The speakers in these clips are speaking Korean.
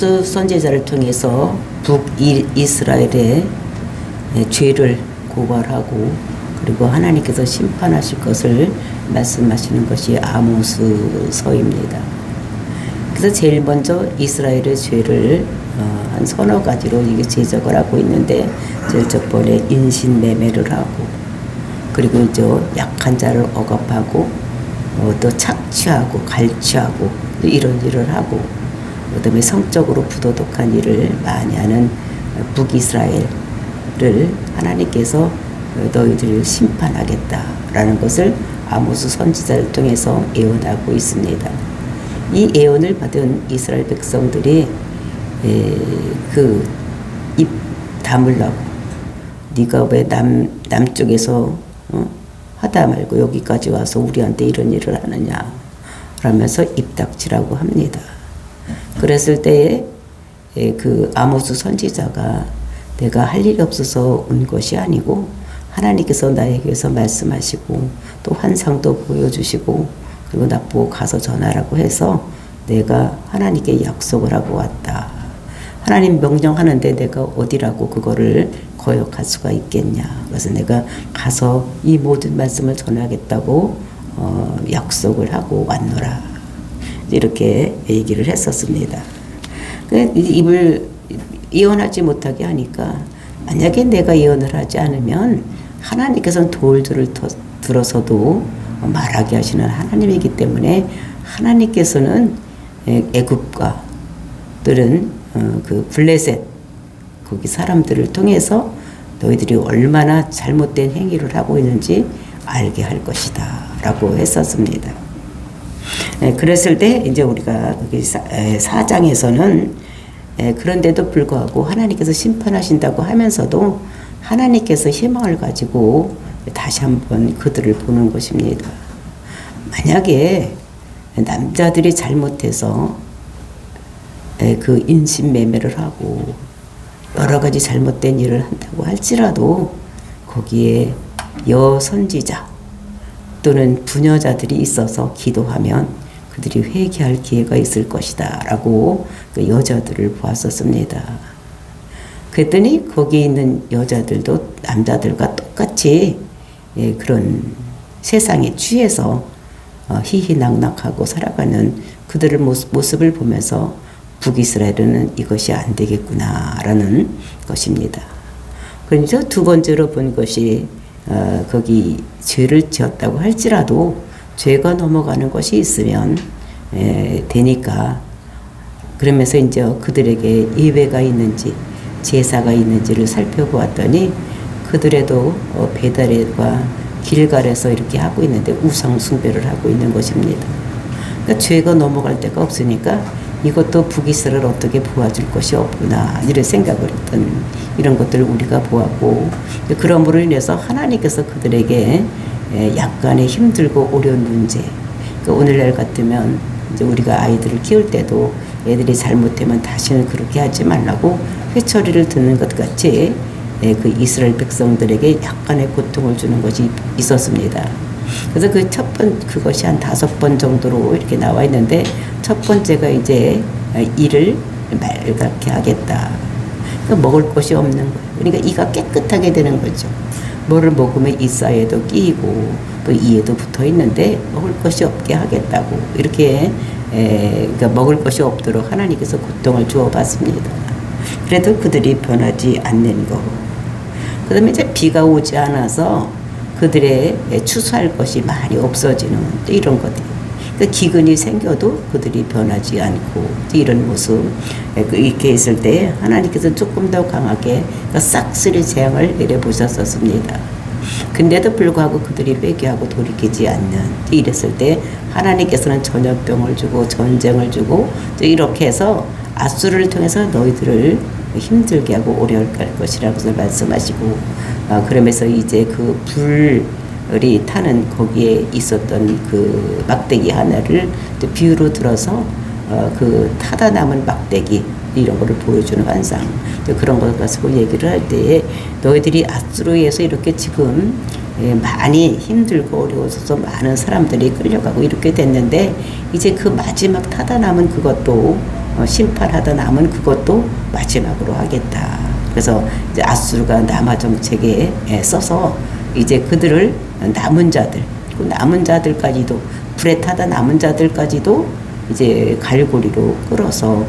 선지자를 통해서 북이스라엘의 죄를 고발하고 그리고 하나님께서 심판하실 것을 말씀하시는 것이 아모스서입니다. 그래서 제일 먼저 이스라엘의 죄를 한 서너 가지로 이게 지적을 하고 있는데, 제일 첫 번째 인신매매를 하고, 그리고 이제 약한 자를 억압하고, 또 착취하고 갈취하고 이런 일을 하고, 그다음에 성적으로 부도덕한 일을 많이 하는 북이스라엘을 하나님께서 너희들을 심판하겠다라는 것을 아모스 선지자를 통해서 예언하고 있습니다. 이 예언을 받은 이스라엘 백성들이 그 입 다물라고, 네가 왜 남쪽에서 하다 말고 여기까지 와서 우리한테 이런 일을 하느냐 라면서 입 닥치라고 합니다. 그랬을 때에 그 아모스 선지자가 내가 할 일이 없어서 온 것이 아니고 하나님께서 나에게서 말씀하시고 또 환상도 보여주시고 그리고 나보고 가서 전하라고 해서 내가 하나님께 약속을 하고 왔다. 하나님 명령하는데 내가 어디라고 그거를 거역할 수가 있겠냐. 그래서 내가 가서 이 모든 말씀을 전하겠다고 약속을 하고 왔노라. 이렇게 얘기를 했었습니다. 입을 예언하지 못하게 하니까, 만약에 내가 예언을 하지 않으면 하나님께서는 돌들을 들어서도 말하게 하시는 하나님이기 때문에 하나님께서는 애굽과 들은 그 블레셋 거기 사람들을 통해서 너희들이 얼마나 잘못된 행위를 하고 있는지 알게 할 것이다 라고 했었습니다. 그랬을 때 이제 우리가 여기 4장에서는 그런데도 불구하고 하나님께서 심판하신다고 하면서도 하나님께서 희망을 가지고 다시 한번 그들을 보는 것입니다. 만약에 남자들이 잘못해서 그 인신매매를 하고 여러 가지 잘못된 일을 한다고 할지라도 거기에 여선지자 또는 부녀자들이 있어서 기도하면 그들이 회개할 기회가 있을 것이다 라고 그 여자들을 보았었습니다. 그랬더니 거기에 있는 여자들도 남자들과 똑같이 그런 세상에 취해서 희희낙낙하고 살아가는 그들의 모습을 보면서 북이스라엘은 이것이 안 되겠구나라는 것입니다. 그래서 두 번째로 본 것이 거기 죄를 지었다고 할지라도 죄가 넘어가는 것이 있으면 되니까, 그러면서 이제 그들에게 예외가 있는지 제사가 있는지를 살펴보았더니 그들에도 베델과 길갈에서 이렇게 하고 있는데 우상 숭배를 하고 있는 것입니다. 그러니까 죄가 넘어갈 데가 없으니까 이것도 북이스라엘을 어떻게 보아줄 것이 없구나 이런 생각을 했던 이런 것들을 우리가 보았고, 그러므로 인해서 하나님께서 그들에게 약간의 힘들고 어려운 문제, 그러니까 오늘날 같으면 이제 우리가 아이들을 키울 때도 애들이 잘못하면 다시는 그렇게 하지 말라고 회초리를 드는 것 같이 그 이스라엘 백성들에게 약간의 고통을 주는 것이 있었습니다. 그래서 그것이 한 5번 정도로 이렇게 나와 있는데, 첫 번째가 이제 이를 맑게 하겠다. 그러니까 먹을 것이 없는 거예요. 그러니까 이가 깨끗하게 되는 거죠. 뭐를 먹으면 이 사이에도 끼이고 또 이에도 붙어 있는데 먹을 것이 없게 하겠다고, 이렇게 그러니까 먹을 것이 없도록 하나님께서 고통을 주어봤습니다. 그래도 그들이 변하지 않는 거. 그 다음에 이제 비가 오지 않아서 그들의 추수할 것이 많이 없어지는 이런 것들. 그러니까 기근이 생겨도 그들이 변하지 않고 이런 모습. 이렇게 있을 때 하나님께서 조금 더 강하게 싹쓸이 재앙을 내려보셨었습니다. 근데도 불구하고 그들이 회개하고 돌이키지 않는, 이랬을 때 하나님께서는 전염병을 주고 전쟁을 주고 이렇게 해서 아수르를 통해서 너희들을 힘들게 하고 어려울게 할 것이라고 말씀하시고, 그러면서 이제 그 불이 타는 거기에 있었던 그 막대기 하나를 비유로 들어서 그 타다 남은 막대기 이런 거를 보여주는 환상, 그런 걸 가지고 얘기를 할 때에 너희들이 아수르에서 이렇게 지금 많이 힘들고 어려워서 많은 사람들이 끌려가고 이렇게 됐는데, 이제 그 마지막 타다 남은 그것도 심판하던 남은 그것도 마지막으로 하겠다. 그래서 이제 아수르가 남아 정책에 써서 이제 그들을 남은 자들, 그 남은 자들까지도 불에 타다 남은 자들까지도 이제 갈고리로 끌어서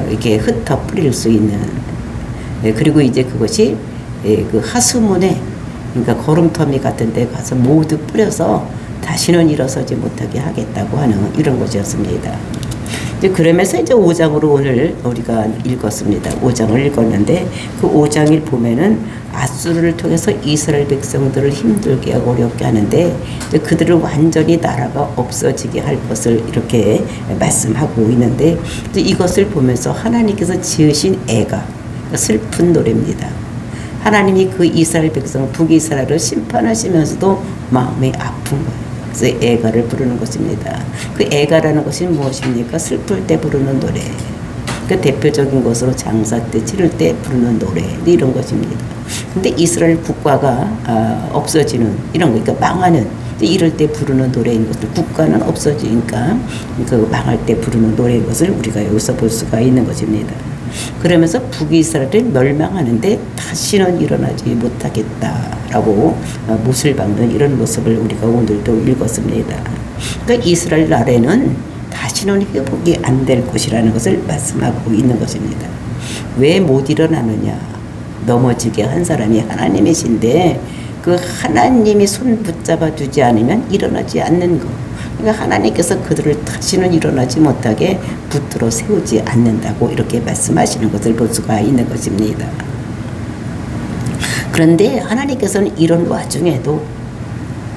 이렇게 흩어 뿌릴 수 있는 그리고 이제 그것이 그 하수문에 그러니까 거름터미 같은 데 가서 모두 뿌려서 다시는 일어서지 못하게 하겠다고 하는 이런 것이었습니다. 이제 그러면서 이제 5장으로 오늘 우리가 읽었습니다. 5장을 읽었는데 그 5장을 보면은 아수르를 통해서 이스라엘 백성들을 힘들게 하고 어렵게 하는데 그들을 완전히 나라가 없어지게 할 것을 이렇게 말씀하고 있는데 이것을 보면서 하나님께서 지으신 애가 슬픈 노래입니다. 하나님이 그 이스라엘 백성 북이스라엘을 심판하시면서도 마음이 아픈 거예요. 그래서 애가를 부르는 것입니다. 그 애가라는 것이 무엇입니까? 슬플 때 부르는 노래. 그 대표적인 것으로 장사 때 치를 때 부르는 노래 이런 것입니다. 근데 이스라엘 국가가 없어지는 이런 거, 그러니까 망하는 이럴 때 부르는 노래인 것을 국가는 없어지니까 그 망할 때 부르는 노래인 것을 우리가 여기서 볼 수가 있는 것입니다. 그러면서 북이스라엘을 멸망하는데 다시는 일어나지 못하겠다라고 못을 박는 이런 모습을 우리가 오늘도 읽었습니다. 그러니까 이스라엘 나라에는 다시는 회복이 안 될 것이라는 것을 말씀하고 있는 것입니다. 왜 못 일어나느냐? 넘어지게 한 사람이 하나님이신데 그 하나님이 손 붙잡아 주지 않으면 일어나지 않는 것. 그러니까 하나님께서 그들을 다시는 일어나지 못하게 붙들어 세우지 않는다고 이렇게 말씀하시는 것을 볼 수가 있는 것입니다. 그런데 하나님께서는 이런 와중에도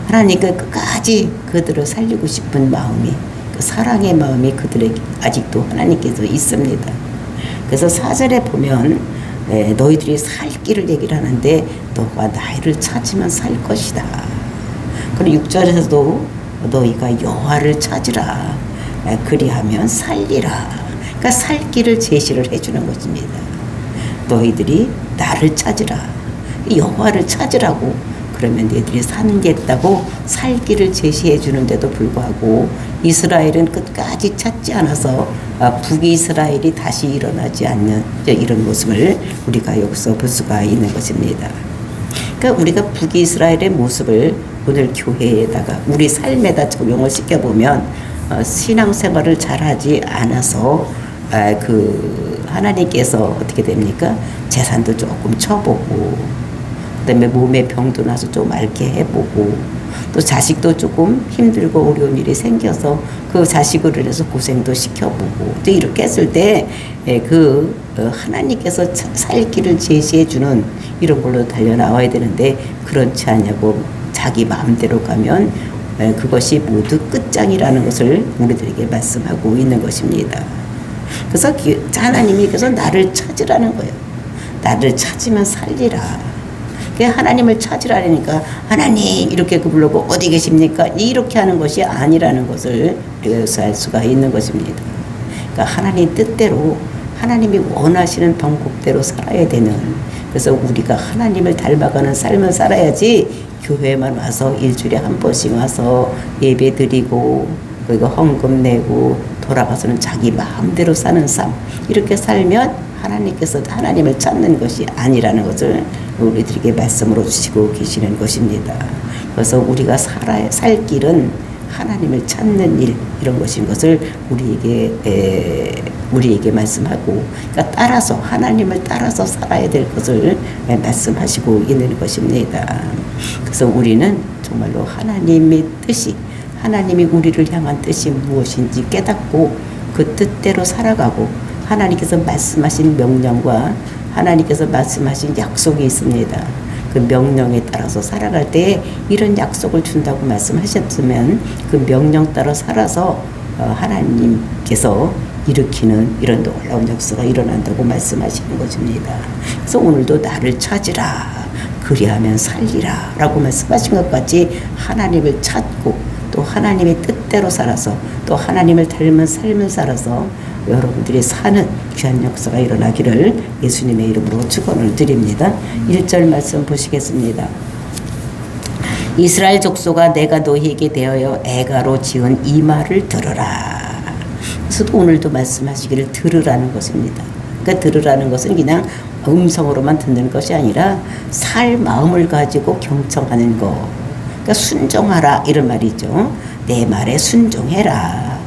하나님께 끝까지 그들을 살리고 싶은 마음이 그 사랑의 마음이 그들에게 아직도 하나님께서 있습니다. 그래서 4절에 보면 너희들이 살 길을 얘기를 하는데 너가 나를 찾으면 살 것이다. 그리고 6절에서도 너희가 여호와를 찾으라. 그리하면 살리라. 그러니까 살 길을 제시를 해주는 것입니다. 너희들이 나를 찾으라. 여호와를 찾으라고 그러면 너희들이 사는 게 있다고 살 길을 제시해 주는데도 불구하고 이스라엘은 끝까지 찾지 않아서 북이스라엘이 다시 일어나지 않는 이런 모습을 우리가 여기서 볼 수가 있는 것입니다. 그러니까 우리가 북이스라엘의 모습을 오늘 교회에다가 우리 삶에다 적용을 시켜보면 신앙생활을 잘하지 않아서 그 하나님께서 어떻게 됩니까? 재산도 조금 쳐보고 그다음에 몸에 병도 나서 좀 앓게 해보고 또 자식도 조금 힘들고 어려운 일이 생겨서 그 자식을 위해서 고생도 시켜보고 또 이렇게 했을 때 그 하나님께서 살 길을 제시해주는 이런 걸로 달려나와야 되는데 그렇지 않냐고 자기 마음대로 가면 그것이 모두 끝장이라는 것을 우리들에게 말씀하고 있는 것입니다. 그래서 하나님이 그래서 나를 찾으라는 거예요. 나를 찾으면 살리라. 하나님을 찾으라니까 하나님 이렇게 불러고 어디 계십니까? 이렇게 하는 것이 아니라는 것을 우리가 여기서 알 수가 있는 것입니다. 그러니까 하나님 뜻대로 하나님이 원하시는 방법대로 살아야 되는 그래서 우리가 하나님을 닮아가는 삶을 살아야지 교회만 와서 일주일에 한 번씩 와서 예배 드리고 그리고 헌금 내고 돌아가서는 자기 마음대로 사는 삶 이렇게 살면 하나님께서 하나님을 찾는 것이 아니라는 것을 우리들에게 말씀으로 주시고 계시는 것입니다. 그래서 우리가 살 길은 하나님을 찾는 일 이런 것인 것을 우리에게 말씀하고 그러니까 따라서 하나님을 따라서 살아야 될 것을 말씀하시고 있는 것입니다. 그래서 우리는 정말로 하나님의 뜻이 하나님이 우리를 향한 뜻이 무엇인지 깨닫고 그 뜻대로 살아가고 하나님께서 말씀하신 명령과 하나님께서 말씀하신 약속이 있습니다. 그 명령에 따라서 살아갈 때 이런 약속을 준다고 말씀하셨으면 그 명령 따라 살아서 하나님께서 일으키는 이런 놀라운 역사가 일어난다고 말씀하시는 것입니다. 그래서 오늘도 나를 찾으라 그리하면 살리라 라고 말씀하신 것 같이 하나님을 찾고 또 하나님의 뜻대로 살아서 또 하나님을 닮은 삶을 살아서 여러분들이 사는 귀한 역사가 일어나기를 예수님의 이름으로 축원을 드립니다. 1절 말씀 보시겠습니다. 이스라엘 족속아 내가 너희에게 대하여 애가로 지은 이 말을 들으라. 하나님께서도 오늘도 말씀하시기를 들으라는 것입니다. 그러니까 들으라는 것은 그냥 음성으로만 듣는 것이 아니라 살 마음을 가지고 경청하는 것. 그러니까 순종하라 이런 말이죠. 내 말에 순종해라.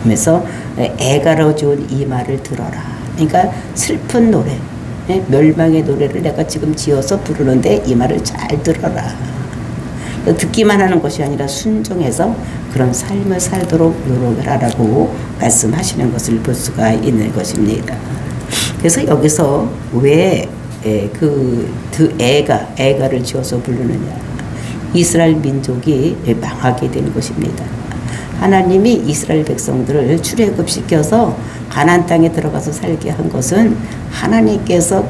그래서 애가로 좋은 이 말을 들어라. 그러니까 슬픈 노래, 멸망의 노래를 내가 지금 지어서 부르는데 이 말을 잘 들어라. 듣기만 하는 것이 아니라 순종해서 그런 삶을 살도록 노력을 하라고 말씀하시는 것을 볼 수가 있는 것입니다. 그래서 여기서 왜 애가를 지어서 부르느냐. 이스라엘 민족이 망하게 된 것입니다. 하나님이 이스라엘 백성들을 출애굽시켜서 가나안 땅에 들어가서 살게 한 것은 하나님께서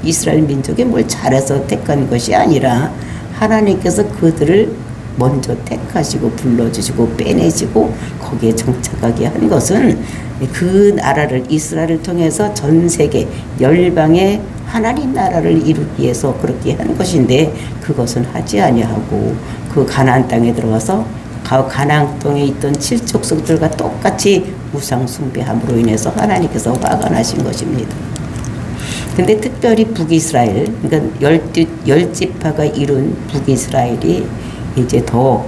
이스라엘 민족이 뭘 잘해서 택한 것이 아니라 하나님께서 그들을 먼저 택하시고 불러주시고 빼내시고 거기에 정착하게 한 것은 그 나라를 이스라엘을 통해서 전 세계 열방의 하나님 나라를 이루기 위해서 그렇게 한 것인데 그것은 하지 아니하고 그 가나안 땅에 들어가서 가나안 땅에 있던 칠족속들과 똑같이 우상 숭배함으로 인해서 하나님께서 화가 나신 것입니다. 근데 특별히 북이스라엘, 그러니까 열 지파가 이룬 북이스라엘이 이제 더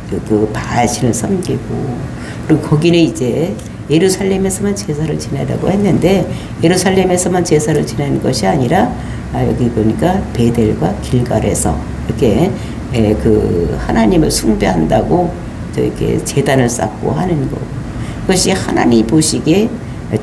그 바알신을 섬기고, 그리고 거기는 이제 예루살렘에서만 제사를 지내라고 했는데 예루살렘에서만 제사를 지내는 것이 아니라 여기 보니까 베델과 길갈에서 이렇게 그 하나님을 숭배한다고 이렇게 제단을 쌓고 하는 거. 그것이 하나님 보시기에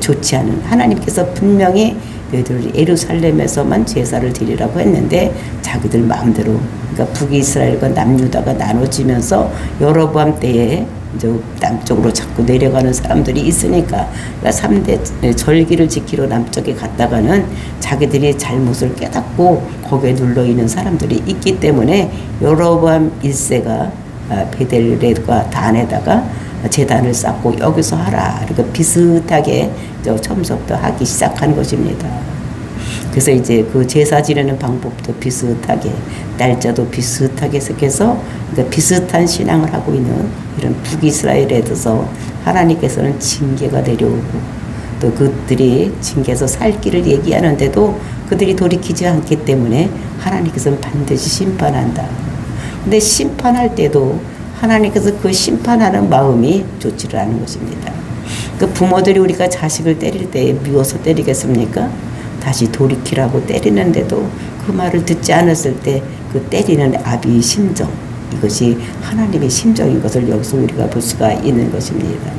좋지 않은, 하나님께서 분명히 너희들 예루살렘에서만 제사를 드리라고 했는데 자기들 마음대로, 그러니까 북이스라엘과 남유다가 나눠지면서 여로보암 때에 이제 남쪽으로 자꾸 내려가는 사람들이 있으니까, 그러니까 3대 절기를 지키러 남쪽에 갔다가는 자기들이 잘못을 깨닫고 거기에 눌러 있는 사람들이 있기 때문에 여로보암 1세가 베델과 단에다가 제단을 쌓고 여기서 하라. 그러니까 비슷하게 처음부터 하기 시작한 것입니다. 그래서 이제 그 제사 지내는 방법도 비슷하게, 날짜도 비슷하게 해서 그러니까 비슷한 신앙을 하고 있는 이런 북이스라엘에 대해서 하나님께서는 징계가 내려오고 또 그들이 징계에서 살 길을 얘기하는데도 그들이 돌이키지 않기 때문에 하나님께서는 반드시 심판한다. 근데 심판할 때도 하나님께서 그 심판하는 마음이 좋지를 않은 것입니다. 그 부모들이 우리가 자식을 때릴 때 미워서 때리겠습니까? 다시 돌이키라고 때리는데도 그 말을 듣지 않았을 때 그 때리는 아비의 심정, 이것이 하나님의 심정인 것을 여기서 우리가 볼 수가 있는 것입니다.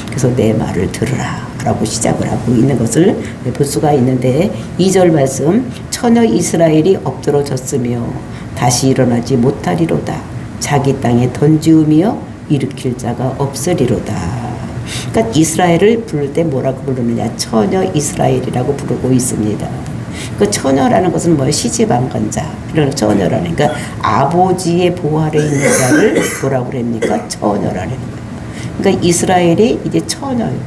그래서 내 말을 들으라 라고 시작을 하고 있는 것을 볼 수가 있는데 2절 말씀, 처녀 이스라엘이 엎드러졌으며 다시 일어나지 못하리로다. 자기 땅에 던지우며 일으킬 자가 없으리로다. 그러니까 이스라엘을 부를 때 뭐라고 부르느냐? 처녀 이스라엘이라고 부르고 있습니다. 그 처녀라는 것은 뭐예요? 시집안간 자. 이런 처녀라는, 그러니까 아버지의 보호 아래 있는 자를 뭐라고 그럽니까? 처녀라는 거예요. 그러니까 이스라엘이 이제 처녀예요.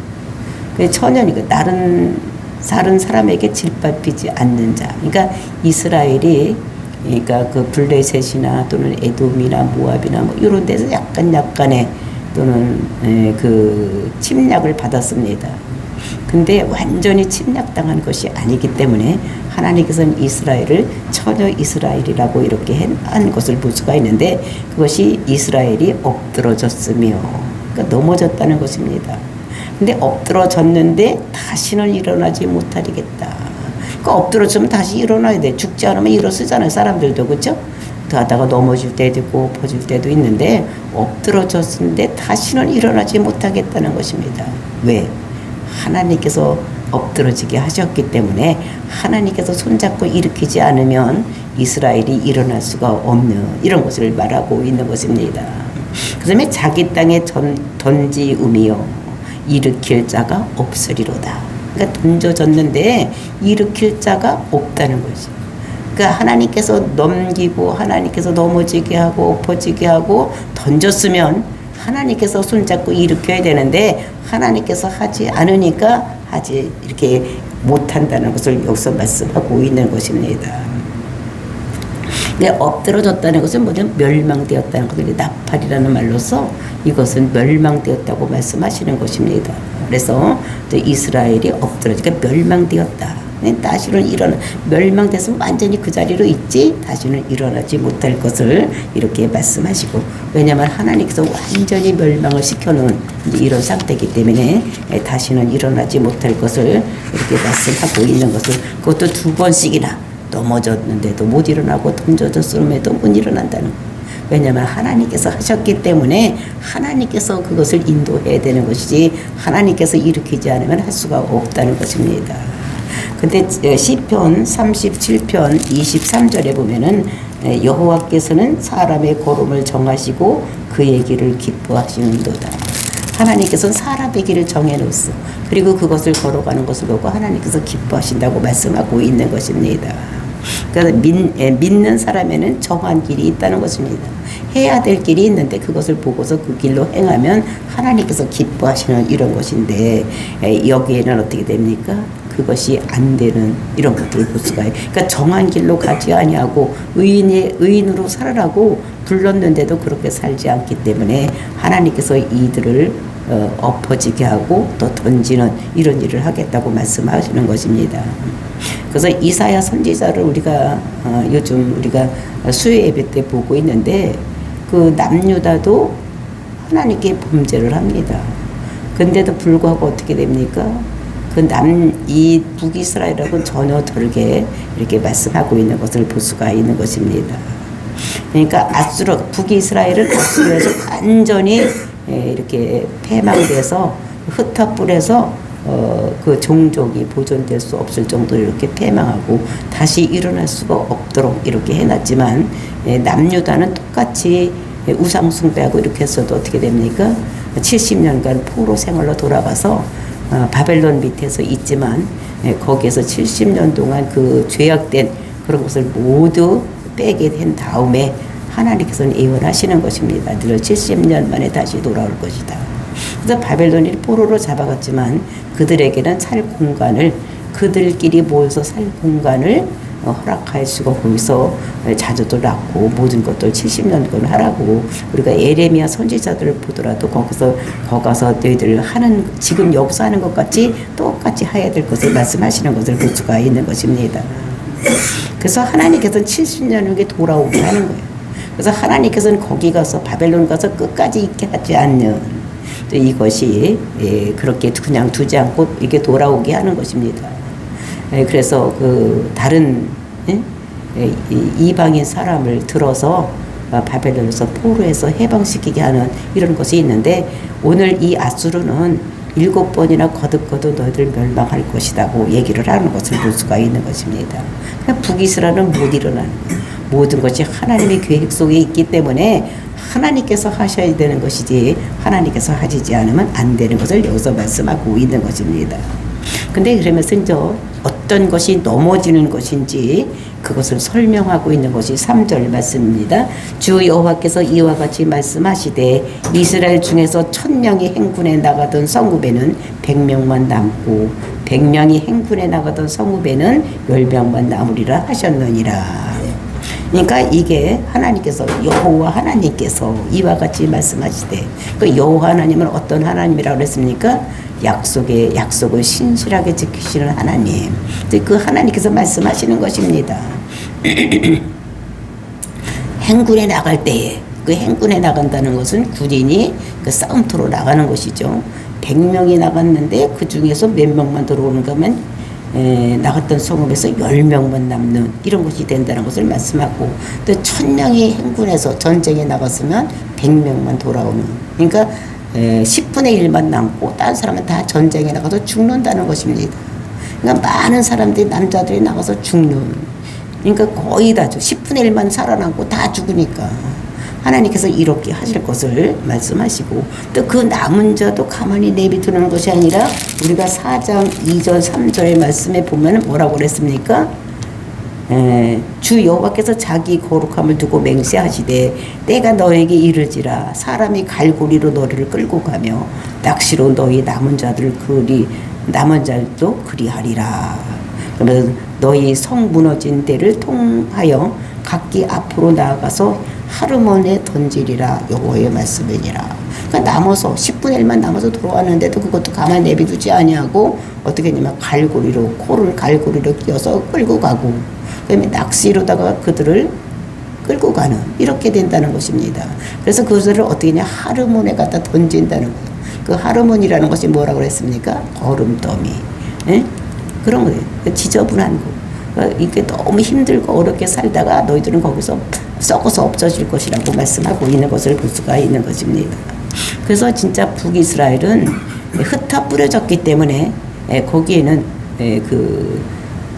그 처녀니까 다른 사람에게 짓밟히지 않는 자. 그러니까 이스라엘이, 그러니까 그 블레셋이나 또는 에돔이나 모압이나 뭐 이런 데서 약간의 또는 그 침략을 받았습니다. 근데 완전히 침략당한 것이 아니기 때문에 하나님께서는 이스라엘을 처녀 이스라엘이라고 이렇게 한 것을 볼 수가 있는데 그것이 이스라엘이 엎드러졌으며, 그러니까 넘어졌다는 것입니다. 근데 엎드러졌는데 다시는 일어나지 못하리겠다. 그러니까 엎드러지면 다시 일어나야 돼. 죽지 않으면 일어서잖아요. 사람들도, 그렇죠? 하다가 넘어질 때도 있고 퍼질 때도 있는데 엎드러졌는데 다시는 일어나지 못하겠다는 것입니다. 왜? 하나님께서 엎드러지게 하셨기 때문에 하나님께서 손잡고 일으키지 않으면 이스라엘이 일어날 수가 없는 이런 것을 말하고 있는 것입니다. 그 다음에 자기 땅에 던지우며 일으킬 자가 없으리로다. 그러니까 던져졌는데 일으킬 자가 없다는 거지. 그러니까 하나님께서 넘기고 하나님께서 넘어지게 하고 엎어지게 하고 던졌으면 하나님께서 손잡고 일으켜야 되는데 하나님께서 하지 않으니까 이렇게 못한다는 것을 여기서 말씀하고 있는 것입니다. 근데 엎드러졌다는 것은 뭐냐면 멸망되었다는 것을 나팔이라는 말로서 이것은 멸망되었다고 말씀하시는 것입니다. 그래서 또 이스라엘이 엎드러지니까 멸망되었다. 다시는 멸망돼서 완전히 그 자리로 있지 다시는 일어나지 못할 것을 이렇게 말씀하시고, 왜냐하면 하나님께서 완전히 멸망을 시켜놓은 이런 상태이기 때문에 다시는 일어나지 못할 것을 이렇게 말씀하고 있는 것을, 그것도 2번씩이나 넘어졌는데도 못 일어나고 던져졌음에도 못 일어난다는 거예요. 왜냐하면 하나님께서 하셨기 때문에 하나님께서 그것을 인도해야 되는 것이지 하나님께서 일으키지 않으면 할 수가 없다는 것입니다. 근데 시편 37편 23절에 보면은 여호와께서는 사람의 걸음을 정하시고 그의 길을 기뻐하시는도다. 하나님께서는 사람의 길을 정해놓았어. 그리고 그것을 걸어가는 것을 보고 하나님께서 기뻐하신다고 말씀하고 있는 것입니다. 그래서 믿는 사람에는 정한 길이 있다는 것입니다. 해야 될 길이 있는데 그것을 보고서 그 길로 행하면 하나님께서 기뻐하시는 이런 것인데, 여기에는 어떻게 됩니까? 그것이 안 되는 이런 것들을 볼 수가 있어요. 그러니까 정한 길로 가지 아니하고 의인으로 살아라고 불렀는데도 그렇게 살지 않기 때문에 하나님께서 이들을 엎어지게 하고 또 던지는 이런 일을 하겠다고 말씀하시는 것입니다. 그래서 이사야 선지자를 우리가 요즘 우리가 수요 예배 때 보고 있는데, 그 남유다도 하나님께 범죄를 합니다. 근데도 불구하고 어떻게 됩니까? 이 북이스라엘하고는 전혀 다르게 이렇게 말씀하고 있는 것을 볼 수가 있는 것입니다. 그러니까 북이스라엘은 아수르에서 완전히 이렇게 패망돼서 흩어불에서 그 종족이 보존될 수 없을 정도로 이렇게 패망하고 다시 일어날 수가 없도록 이렇게 해놨지만, 남유다는 똑같이 우상 숭배하고 이렇게 했어도 어떻게 됩니까? 70년간 포로 생활로 돌아가서 바벨론 밑에서 있지만 거기에서 70년 동안 그 죄악된 그런 것을 모두 빼게 된 다음에 하나님께서는 예언하시는 것입니다. 늘 70년 만에 다시 돌아올 것이다. 그래서 바벨론이 포로로 잡아갔지만 그들에게는 살 공간을, 그들끼리 모여서 살 공간을 허락할 수가, 거기서 자녀도 낳고 모든 것들 70년간 하라고. 우리가 에레미야 선지자들을 보더라도 거기 가서 너희들 하는, 지금 여기서 하는 것 같이 똑같이 해야 될 것을 말씀하시는 것을 볼 수가 있는 것입니다. 그래서 하나님께서는 70년 후에 돌아오게 하는 거예요. 그래서 하나님께서는 거기 가서 바벨론 가서 끝까지 있게 하지 않는, 이것이 그렇게 그냥 두지 않고 이렇게 돌아오게 하는 것입니다. 그래서 그 다른 이방인 사람을 들어서 바벨론에서 포로해서 해방시키게 하는 이런 것이 있는데, 오늘 이 아수르는 7번이나 거듭거듭 너희들 멸망할 것이라고 얘기를 하는 것을 볼 수가 있는 것입니다. 북이스라엘은 못 일어나는 거예요. 모든 것이 하나님의 계획 속에 있기 때문에 하나님께서 하셔야 되는 것이지 하나님께서 하시지 않으면 안 되는 것을 여기서 말씀하고 있는 것입니다. 근데 그러면서 이제 어떤 것이 넘어지는 것인지 그것을 설명하고 있는 것이 3절 말씀입니다. 주 여호와께서 이와 같이 말씀하시되 이스라엘 중에서 1000명이 행군에 나가던 성읍에는 100명만 남고 100명이 행군에 나가던 성읍에는 10명만 남으리라 하셨느니라. 그러니까 이게 하나님께서, 여호와 하나님께서 이와 같이 말씀하시되, 그 여호와 하나님은 어떤 하나님이라고 그랬습니까? 약속을 신실하게 지키시는 하나님. 그 하나님께서 말씀하시는 것입니다. 행군에 나갈 때에, 그 행군에 나간다는 것은 군인이 그 싸움터로 나가는 것이죠. 100명이 나갔는데 그 중에서 몇 명만 들어오는 거면 나갔던 성읍에서 10명만 남는 이런 것이 된다는 것을 말씀하고, 또 1000명이 행군에서 전쟁에 나갔으면 100명만 돌아오는, 그러니까 10분의 1만 남고 다른 사람은 다 전쟁에 나가서 죽는다는 것입니다. 그러니까 많은 사람들이, 남자들이 나가서 죽는, 그러니까 거의 다 10분의 1만 살아남고 다 죽으니까 하나님께서 이렇게 하실 것을 말씀하시고, 또 그 남은 자도 가만히 내비두는 것이 아니라 우리가 4장 2절 3절의 말씀에 보면 뭐라고 그랬습니까? 주 여호와께서 자기 거룩함을 두고 맹세하시되 때가 너에게 이르지라 사람이 갈고리로 너희를 끌고 가며 낚시로 너희 남은 자들도 그리하리라. 그러면 너희 성 무너진 데를 통하여 각기 앞으로 나아가서 하르몬에 던지리라 여호와의 말씀이니라. 그러니까 남아서 10분의 1만 남아서 돌아왔는데도 그것도 가만히 내비두지 아니하고 어떻게 했냐면 갈고리로 코를 갈고리로 끼워서 끌고 가고 그다음에 낚시로다가 그들을 끌고 가는 이렇게 된다는 것입니다. 그래서 그것을 어떻게 했냐 하르몬에 갖다 던진다는 거예요. 그 하르몬이라는 것이 뭐라고 그랬습니까? 거름더미. 예? 그런 거예요. 지저분한 거. 그러니까 이게 너무 힘들고 어렵게 살다가 너희들은 거기서 썩어서 없어질 것이라고 말씀하고 있는 것을 볼 수가 있는 것입니다. 그래서 진짜 북이스라엘은 흩어 뿌려졌기 때문에 거기에는 그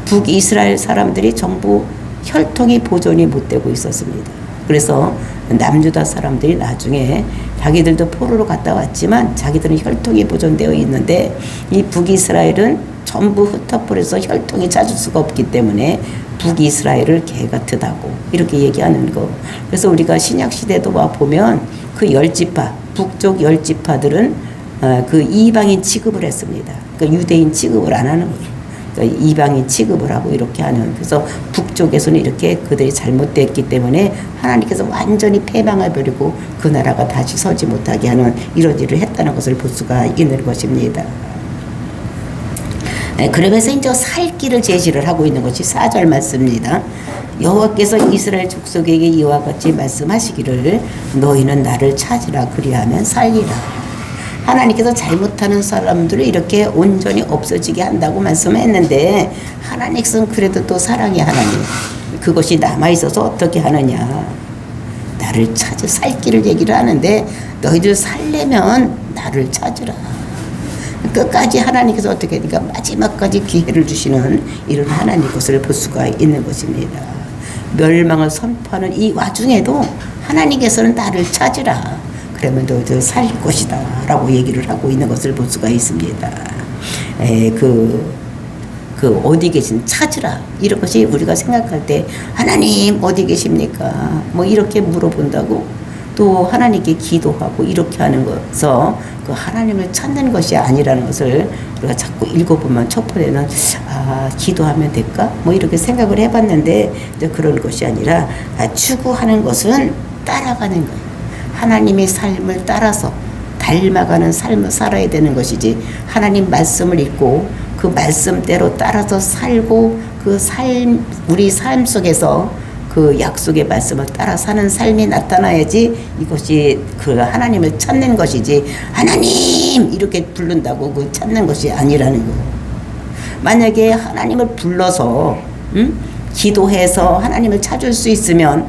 북이스라엘 사람들이 전부 혈통이 보존이 못 되고 있었습니다. 그래서 남유다 사람들이 나중에 자기들도 포로로 갔다 왔지만 자기들은 혈통이 보존되어 있는데 이 북이스라엘은 전부 흩어버려서 혈통이 찾을 수가 없기 때문에 북이스라엘을 개같으다고 이렇게 얘기하는 거. 그래서 우리가 신약시대도 와 보면 그 10지파 북쪽 10지파들은 그 이방인 취급을 했습니다. 그러니까 유대인 취급을 안 하는 거예요. 그러니까 이방인 취급을 하고 이렇게 하는. 그래서 북쪽에서는 이렇게 그들이 잘못됐기 때문에 하나님께서 완전히 패망해버리고 그 나라가 다시 서지 못하게 하는 이런 일을 했다는 것을 볼 수가 있는 것입니다. 그러면서 이제 살 길을 제시를 하고 있는 것이 4절 말씀입니다. 여호와께서 이스라엘 족속에게 이와 같이 말씀하시기를 너희는 나를 찾으라 그리하면 살리라. 하나님께서 잘못하는 사람들을 이렇게 온전히 없어지게 한다고 말씀했는데 하나님께서는 그래도 또 사랑의 하나님 그것이 남아있어서 어떻게 하느냐 나를 찾아 살 길을 얘기를 하는데 너희들 살려면 나를 찾으라. 끝까지 하나님께서 어떻게 하니까 마지막까지 기회를 주시는 이런 하나님 것을 볼 수가 있는 것입니다. 멸망을 선포하는 이 와중에도 하나님께서는 나를 찾으라. 그러면 너희들 살릴 것이다 라고 얘기를 하고 있는 것을 볼 수가 있습니다. 어디 계신 찾으라 이런 것이 우리가 생각할 때 하나님 어디 계십니까 뭐 이렇게 물어본다고 또 하나님께 기도하고 이렇게 하는 것서 그 하나님을 찾는 것이 아니라는 것을 우리가 자꾸 읽어보면 첫 번에는 기도하면 될까 뭐 이렇게 생각을 해봤는데 이제 그런 것이 아니라 추구하는 것은 따라가는 거예요. 하나님의 삶을 따라서 닮아가는 삶을 살아야 되는 것이지 하나님 말씀을 읽고 그 말씀대로 따라서 살고 그 삶 우리 삶 속에서 그 약속의 말씀을 따라 사는 삶이 나타나야지 이것이 그 하나님을 찾는 것이지 하나님 이렇게 부른다고 그 찾는 것이 아니라는 거. 만약에 하나님을 불러서 기도해서 하나님을 찾을 수 있으면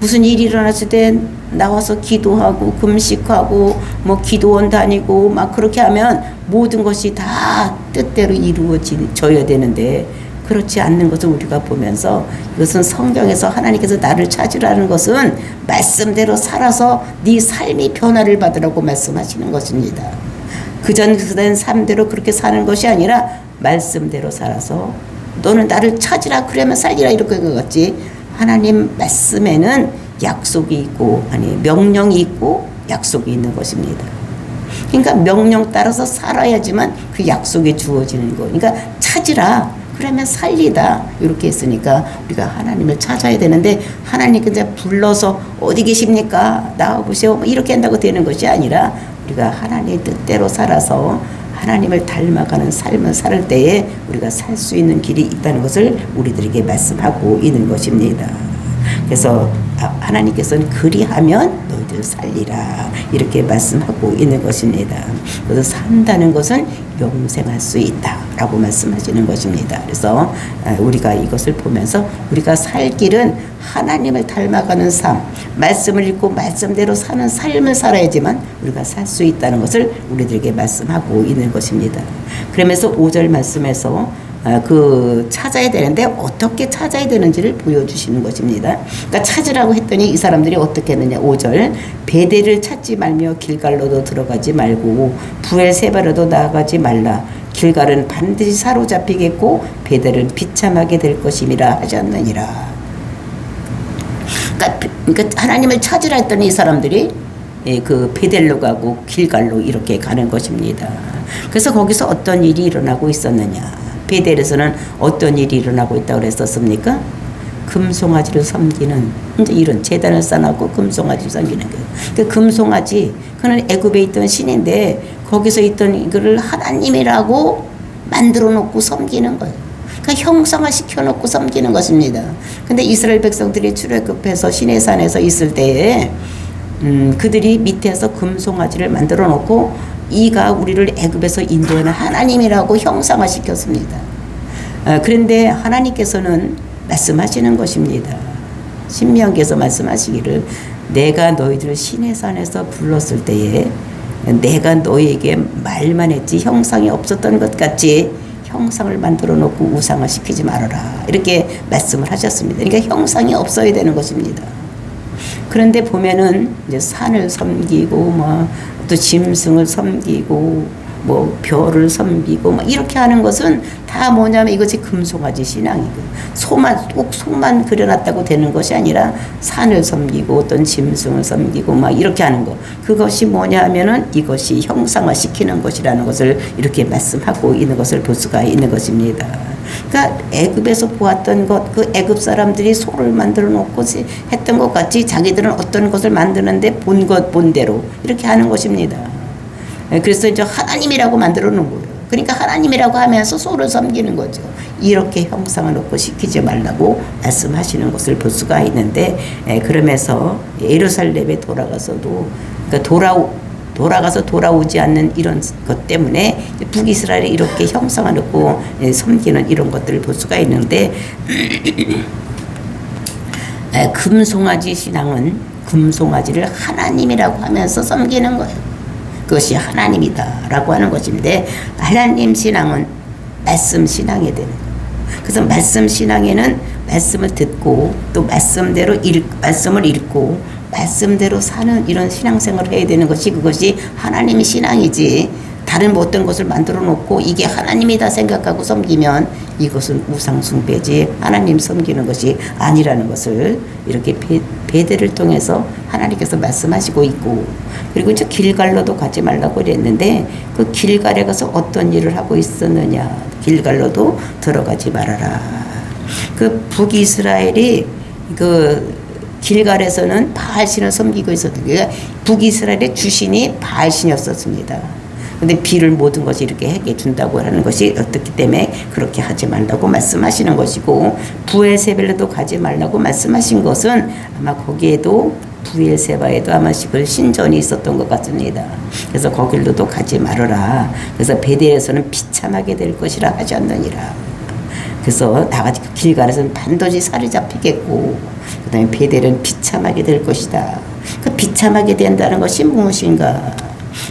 무슨 일이 일어났을 때 나와서 기도하고 금식하고 뭐 기도원 다니고 막 그렇게 하면 모든 것이 다 뜻대로 이루어져야 되는데 그렇지 않는 것을 우리가 보면서 이것은 성경에서 하나님께서 나를 찾으라는 것은 말씀대로 살아서 네 삶이 변화를 받으라고 말씀하시는 것입니다. 그전 삶대로 그렇게 사는 것이 아니라 말씀대로 살아서 너는 나를 찾으라 그러면 살리라 이렇게 한 것 같지. 하나님 말씀에는 약속이 있고 아니 명령이 있고 약속이 있는 것입니다. 그러니까 명령 따라서 살아야지만 그 약속이 주어지는 거. 그러니까 찾으라 그러면 살리다 이렇게 했으니까 우리가 하나님을 찾아야 되는데 하나님께 이제 불러서 어디 계십니까 나와보세요 이렇게 한다고 되는 것이 아니라 우리가 하나님의 뜻대로 살아서 하나님을 닮아가는 삶을 살 때에 우리가 살 수 있는 길이 있다는 것을 우리들에게 말씀하고 있는 것입니다. 그래서 하나님께서는 그리하면 너희들 살리라 이렇게 말씀하고 있는 것입니다. 그래서 산다는 것은 영생할 수 있다라고 말씀하시는 것입니다. 그래서 우리가 이것을 보면서 우리가 살 길은 하나님을 닮아가는 삶, 말씀을 읽고 말씀대로 사는 삶을 살아야지만 우리가 살 수 있다는 것을 우리들에게 말씀하고 있는 것입니다. 그러면서 5절 말씀에서 찾아야 되는데 어떻게 찾아야 되는지를 보여주시는 것입니다. 그러니까 찾으라고 했더니 이 사람들이 어떻게 했느냐. 5절 베델을 찾지 말며 길갈로도 들어가지 말고 부엘세바로도 나아가지 말라. 길갈은 반드시 사로잡히겠고 베델은 비참하게 될 것임이라 하지 않느니라. 그러니까 하나님을 찾으라 했더니 이 사람들이 그 베델로 가고 길갈로 이렇게 가는 것입니다. 그래서 거기서 어떤 일이 일어나고 있었느냐. 베델에서는 어떤 일이 일어나고 있다고 그랬었습니까? 금송아지를 섬기는 이제 이런 제단을 쌓아놓고 금송아지를 섬기는 거예요. 그 금송아지 그는 애굽에 있던 신인데 거기서 있던 이거를 하나님이라고 만들어 놓고 섬기는 거예요. 그러니까 형상화 시켜놓고 섬기는 것입니다. 근데 이스라엘 백성들이 출애굽해서 시내산에서 있을 때에 그들이 밑에서 금송아지를 만들어 놓고 이가 우리를 애굽에서 인도하는 하나님이라고 형상화 시켰습니다. 그런데 하나님께서는 말씀하시는 것입니다. 신명기에서 말씀하시기를 내가 너희들을 시내산에서 불렀을 때에 내가 너희에게 말만 했지 형상이 없었던 것 같이 형상을 만들어 놓고 우상을 시키지 말아라. 이렇게 말씀을 하셨습니다. 그러니까 형상이 없어야 되는 것입니다. 그런데 보면은 이제 산을 섬기고 또 짐승을 섬기고 별을 섬기고 이렇게 하는 것은 다 뭐냐면 이것이 금송아지 신앙이고 꼭 속만 그려놨다고 되는 것이 아니라 산을 섬기고 어떤 짐승을 섬기고 이렇게 하는 것 그것이 뭐냐 하면은 이것이 형상화 시키는 것이라는 것을 이렇게 말씀하고 있는 것을 볼 수가 있는 것입니다. 그러니까 애굽에서 보았던 것, 그 애굽 사람들이 소를 만들어 놓고 했던 것 같이 자기들은 어떤 것을 만드는데 본대로 이렇게 하는 것입니다. 그래서 이제 하나님이라고 만들어 놓은 거예요. 그러니까 하나님이라고 하면서 소를 섬기는 거죠. 이렇게 형상을 놓고 시키지 말라고 말씀하시는 것을 볼 수가 있는데 그러면서 예루살렘에 돌아가서도 그러니까 돌아가서 돌아오지 않는 이런 것 때문에 북이스라엘에 이렇게 형상을 놓고 섬기는 이런 것들을 볼 수가 있는데 금송아지 신앙은 금송아지를 하나님이라고 하면서 섬기는 거예요. 그것이 하나님이다라고 하는 것인데 하나님 신앙은 말씀 신앙이 되는 거예요. 그래서 말씀 신앙에는 말씀을 듣고 또 말씀을 읽고 말씀대로 사는 이런 신앙생활을 해야 되는 것이 그것이 하나님의 신앙이지 다른 어떤 것을 만들어 놓고 이게 하나님이다 생각하고 섬기면 이것은 우상 숭배지 하나님 섬기는 것이 아니라는 것을 이렇게 베델을 통해서 하나님께서 말씀하시고 있고 그리고 이제 길갈로도 가지 말라고 그랬는데 그 길갈에 가서 어떤 일을 하고 있었느냐 길갈로도 들어가지 말아라. 그 북이스라엘이 그 길갈에서는 바알신을 섬기고 있었던 그러니까 북이스라엘의 주신이 바알신이었었습니다. 근데 비를 모든 것이 이렇게 해게 준다고 하는 것이 어떻기 때문에 그렇게 하지 말라고 말씀하시는 것이고 부엘세벨로도 가지 말라고 말씀하신 것은 아마 거기에도 부엘세바에도 아마 그 신전이 있었던 것 같습니다. 그래서 거길로도 가지 말아라. 그래서 베델에서는 비참하게 될 것이라 하지 않느니라. 그래서 나가지 길갈에서는 반드시 살이 잡히겠고 그 다음에 베델은 비참하게 될 것이다. 그 비참하게 된다는 것이 무엇인가?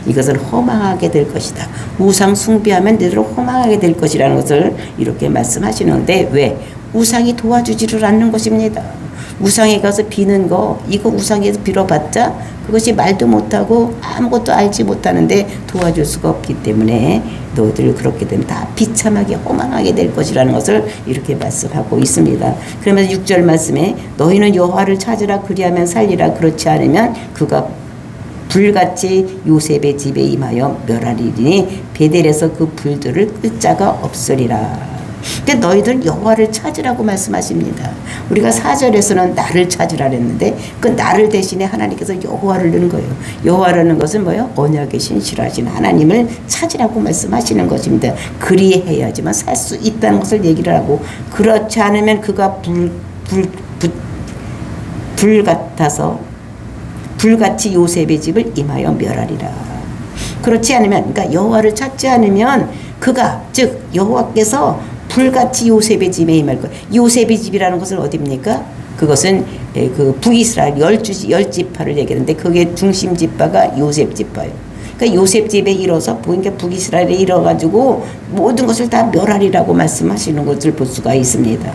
이것을 허망하게 될 것이다. 우상 숭배하면 너희들 허망하게 될 것이라는 것을 이렇게 말씀하시는데 왜? 우상이 도와주지를 않는 것입니다. 우상에 가서 비는 거 이거 우상에서 빌어봤자 그것이 말도 못하고 아무것도 알지 못하는데 도와줄 수가 없기 때문에 너희들 그렇게 되면 다 비참하게 허망하게 될 것이라는 것을 이렇게 말씀하고 있습니다. 그러면서 6절 말씀에 너희는 여호와를 찾으라 그리하면 살리라 그렇지 않으면 그가 불같이 요셉의 집에 임하여 멸하리니 베델에서 그 불들을 끌 자가 없으리라. 그러니까 너희들 여호와를 찾으라고 말씀하십니다. 우리가 4절에서는 나를 찾으라 그랬는데 그 나를 대신에 하나님께서 여호와를 넣은 거예요. 여호와라는 것은 뭐예요? 언약에 신실하신 하나님을 찾으라고 말씀하시는 것입니다. 그리해야지만 살 수 있다는 것을 얘기를 하고 그렇지 않으면 그가 불 같아서 불같이 요셉의 집을 임하여 멸하리라. 그렇지 않으면 그러니까 여호와를 찾지 않으면 그가 즉 여호와께서 불같이 요셉의 집에 임할 거예요. 요셉의 집이라는 것은 어디입니까? 그것은 그 북이스라엘 열지파를 얘기하는데 그게 중심 지파가 요셉 지파예요. 그러니까 요셉 집에 이뤄서 그러니까 북이스라엘에 이뤄가지고 모든 것을 다 멸하리라고 말씀하시는 것을 볼 수가 있습니다.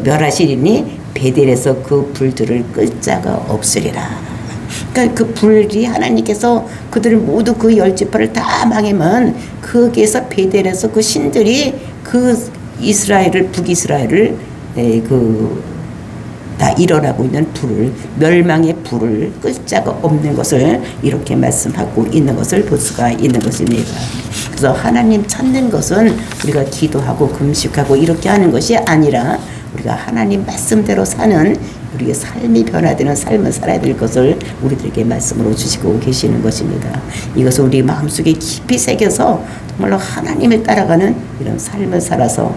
멸하시리니 베델에서 그 불들을 끌 자가 없으리라. 그러니까 그 불이 하나님께서 그들을 모두 그 열지파를 다 망하면 거기에서 베델에서 그 신들이 그 이스라엘을 북이스라엘을 다 일어나고 있는 불을 멸망의 불을 끌 자가 없는 것을 이렇게 말씀하고 있는 것을 볼 수가 있는 것입니다. 그래서 하나님 찾는 것은 우리가 기도하고 금식하고 이렇게 하는 것이 아니라 우리가 하나님 말씀대로 사는 우리의 삶이 변화되는 삶을 살아야 될 것을 우리들에게 말씀으로 주시고 계시는 것입니다. 이것을 우리 마음속에 깊이 새겨서 정말로 하나님을 따라가는 이런 삶을 살아서